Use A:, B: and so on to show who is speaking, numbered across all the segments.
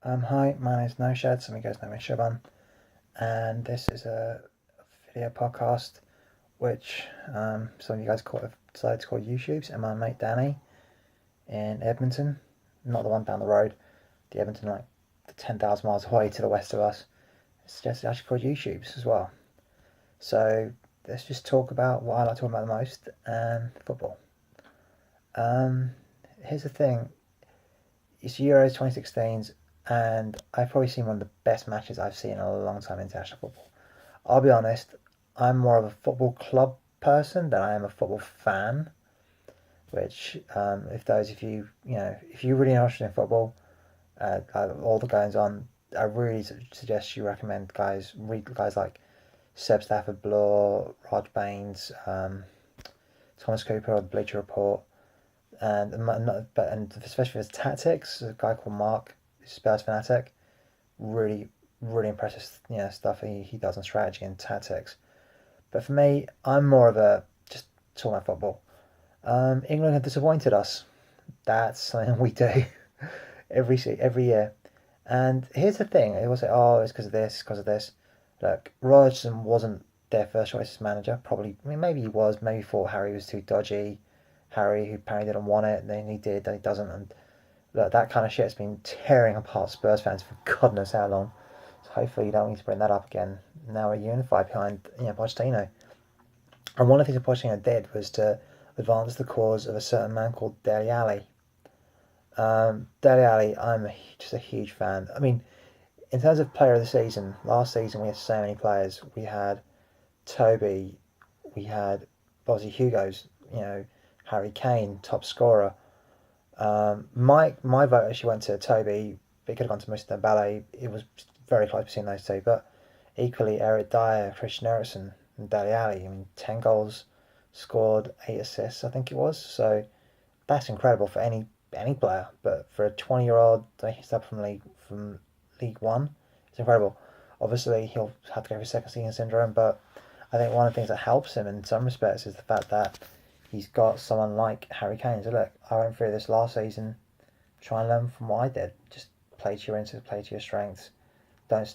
A: Hi, my name is Noshad, some of you guys know me as Shaban, and this is a video podcast which some of you guys have decided to call YouTubes, and my mate Danny in Edmonton, not the one down the road, the Edmonton like 10,000 miles away to the west of us, suggested I should call YouTubes as well. So let's just talk about what I like talking about the most, football. Um, Here's the thing, it's Euros 2016's, and I've probably seen one of the best matches I've seen in a long time in international football. I'll be honest, I'm more of a football club person than I am a football fan. Which, if those of you, if you're really interested in football, all the goings on, I really suggest you recommend read guys like Seb Stafford Bloor, Rod Baines, Thomas Cooper of the Bleacher Report, and especially for his tactics, a guy called Mark, Spurs fanatic, really really impressive stuff he does on strategy and tactics. But for me, I'm more of a just talking about football. England have disappointed us. That's something we do every year. And here's the thing: they will say, "Oh, it's because of this, because of this." Look, Rodgson wasn't their first choice as manager. Probably, I mean, maybe he was. Maybe thought Harry was too dodgy. Harry, who apparently didn't want it, and then he did, then he doesn't. And look, that kind of shit's been tearing apart Spurs fans for God knows how long. So hopefully you don't need to bring that up again. Now we're unified behind Pochettino. And one of the things that Pochettino did was to advance the cause of a certain man called Dele Alli. Dele Alli, just a huge fan. I mean, in terms of player of the season, last season we had so many players. We had Toby, we had obviously Hugo's, Harry Kane, top scorer. My vote actually went to Toby. But it could have gone to Mr. Ballet. It was very close between those two. But equally, Eric Dyer, Christian Eriksen, and Dele Alli. I mean, 10 goals scored, 8 assists, I think it was. So that's incredible for any player. But for a 20-year-old taking step from League One, it's incredible. Obviously, he'll have to go for second season syndrome. But I think one of the things that helps him in some respects is the fact that he's got someone like Harry Kane. So look, I went through this last season. Try and learn from what I did. Just play to your instincts, play to your strengths. Don't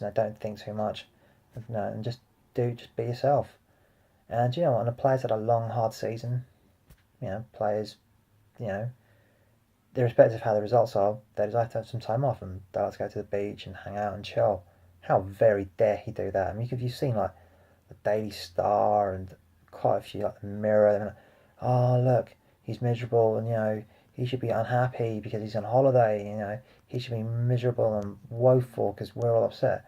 A: think too much. And just be yourself. And and the players had a long, hard season. Players, you know, irrespective of how the results are, they just like to have some time off and they like to go to the beach and hang out and chill. How very dare he do that? I mean, you've seen like the Daily Star and quite a few like the Mirror. Like, oh look, he's miserable, and he should be unhappy because he's on holiday. He should be miserable and woeful because we're all upset.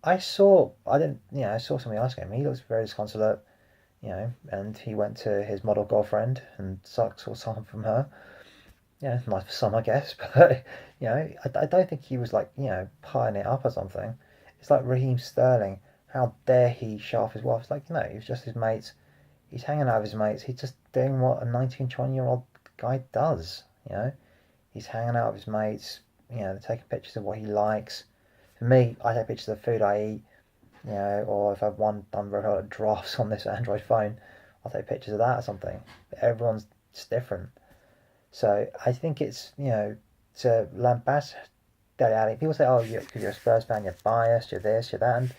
A: I saw something else game. He looks very disconsolate, and he went to his model girlfriend and saw something from her. Yeah, nice for some, I guess, but I don't think he was like pieing it up or something. It's like Raheem Sterling. How dare he show off his wife? It's like he was just his mates. He's hanging out with his mates. He's just doing what a 19, 20-year-old guy does. He's hanging out with his mates. They're taking pictures of what he likes. For me, I take pictures of the food I eat. Or if I've done very hard drafts on this Android phone, I'll take pictures of that or something. But everyone's just different. So I think it's to lambast Dele Alli. People say, "Oh, you're a Spurs fan, you're biased, you're this, you're that," and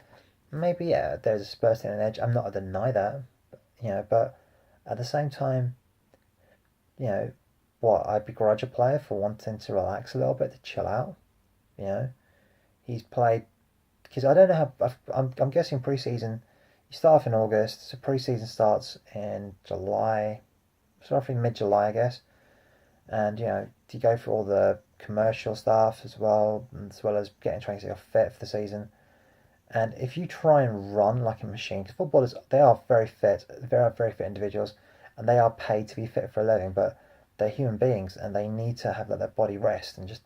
A: maybe there's a Spurs thing an edge. I'm not gonna deny that, but at the same time, you know, I begrudge a player for wanting to relax a little bit, to chill out. You know, he's played because I don't know how. I'm guessing pre-season. You start off in August, so pre-season starts in July, so roughly mid-July, I guess. And you go through all the commercial stuff as well as getting training yourself fit for the season. And if you try and run like a machine, because footballers, they are very fit, very fit individuals, and they are paid to be fit for a living, but they're human beings and they need to have their body rest and just,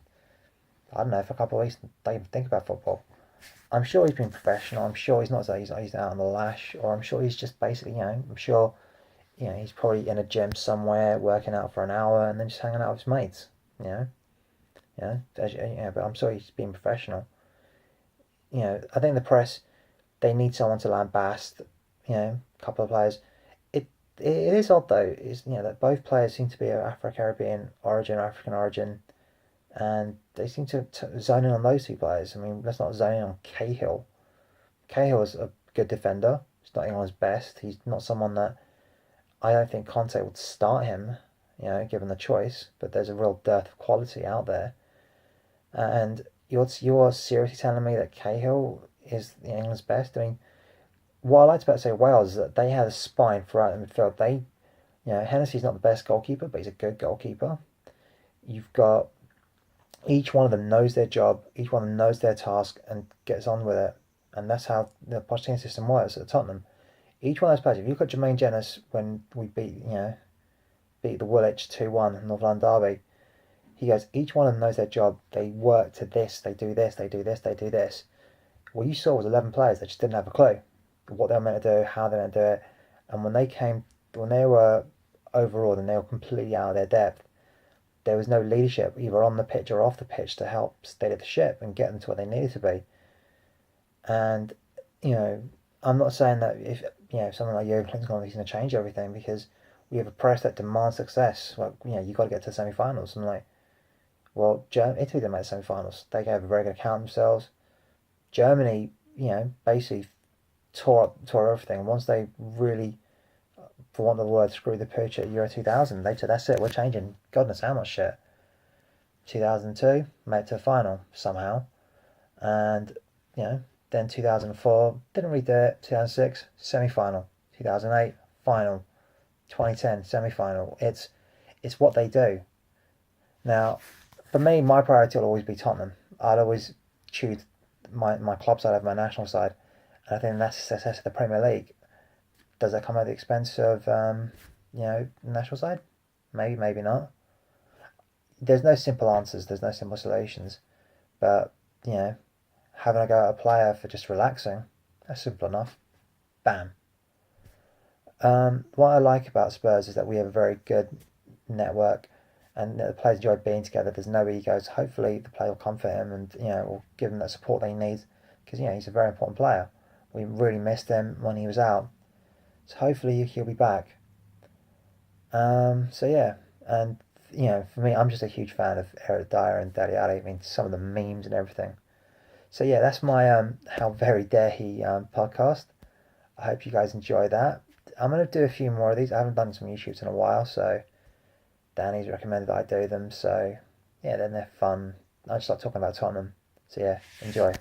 A: I don't know, for a couple of weeks don't even think about football. I'm sure he's been professional. I'm sure he's not so he's out on the lash, or I'm sure he's just basically, I'm sure, he's probably in a gym somewhere working out for an hour and then just hanging out with his mates. You know, but I'm sure he's being professional. I think the press, they need someone to lambast. A couple of players. It is odd though. Is that both players seem to be of Afro Caribbean origin or African origin, and they seem to zone in on those two players. I mean, let's not zone in on Cahill. Cahill is a good defender. He's not England's best. He's not someone that I don't think Conte would start him, given the choice. But there's a real dearth of quality out there. And you're seriously telling me that Cahill is England's best? I mean, what I liked about say Wales is that they had a spine throughout the midfield. Hennessy's not the best goalkeeper, but he's a good goalkeeper. You've got each one of them knows their job, each one of them knows their task and gets on with it. And that's how the Pochettino system works at Tottenham. Each one of those players, if you look at Jermaine Jenas when we beat the Woolwich 2-1 in North London Derby, he goes, each one of them knows their job. They work to this, they do this, they do this, they do this. What you saw was 11 players that just didn't have a clue what they were meant to do, how they were meant to do it. And when they were overawed and they were completely out of their depth, there was no leadership either on the pitch or off the pitch to help steady the ship and get them to where they needed to be. And I'm not saying that if someone like Jurgen Klinsmann is going to change everything, because we have a press that demands success. Like you got to get to the semi-finals. I'm like, well, Italy didn't make the semi-finals. They gave a very good account of themselves. Germany, basically tore everything. Once they really, for want of the word, screwed the pooch at Euro 2000, they said, that's it, we're changing God knows how much shit. 2002, made it to the final somehow. And, then 2004, didn't really do it. 2006, semi-final. 2008, final. 2010, semi-final. It's what they do. Now, for me, my priority will always be Tottenham. I'd always choose my club side over my national side. And I think that's the success of the Premier League. Does that come at the expense of, the national side? Maybe, maybe not. There's no simple answers. There's no simple solutions. But, having a go at a player for just relaxing, that's simple enough. Bam. What I like about Spurs is that we have a very good network and the players enjoy being together. There's no egos. Hopefully the player will comfort him and, will give him that support that he needs because, he's a very important player. We really missed him when he was out. So hopefully he'll be back. So yeah, and for me, I'm just a huge fan of Eric Dyer and Daddy Ali. I mean, some of the memes and everything. So yeah, that's my How Very Dare He podcast. I hope you guys enjoy that. I'm gonna do a few more of these. I haven't done some YouTubes in a while, so Danny's recommended I do them. So yeah, then they're fun. I just like talking about Tottenham. So yeah, enjoy.